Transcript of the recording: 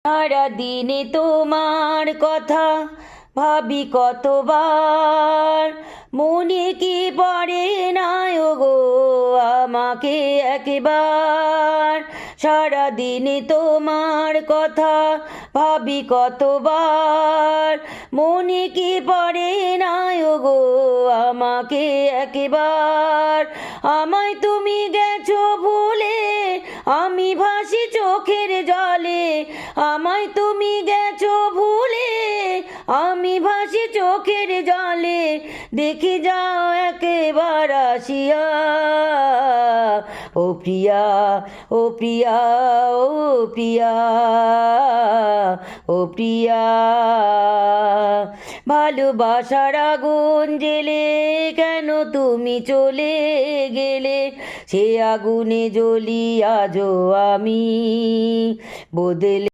সারাদিনে তোমার কথা ভাবি কতবার, মনে কি পড়ে না গো আমাকে একবার। সারাদিনে তোমার কথা ভাবি কতবার, মনে কি পড়ে না গো আমাকে একবার। আমায় তুমি গেছো ভুলে, আমি ভাসি চোখের জলে। আমায় তুমি গেছো ভুলে, আমি ভাসি চোখের জলে। দেখে যাও একবার আসিয়া, ও প্রিয়া, ও প্রিয়া, ও প্রিয়া, ও প্রিয়া। ভালোবাসার আগুন জেলে কেন তুমি চলে গেলে, সে আগুনে জ্বলি আজও আমি বদলে।